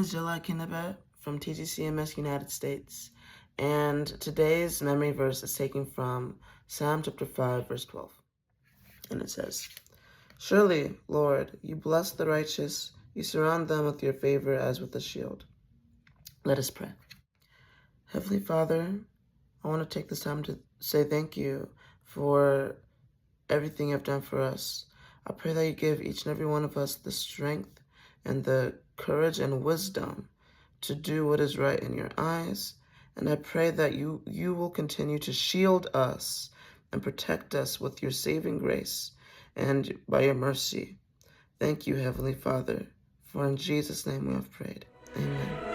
is Jalai Kinebe from TGCMS United States, and today's memory verse is taken from Psalm chapter 5, verse 12. And it says, "Surely, Lord, you bless the righteous, you surround them with your favor as with a shield." Let us pray. Heavenly Father, I want to take this time to say thank you for everything you've done for us. I pray that you give each and every one of us the strength and the courage and wisdom to do what is right in your eyes. And I pray that you will continue to shield us and protect us with your saving grace and by your mercy. Thank you, Heavenly Father, for in Jesus' name we have prayed. Amen.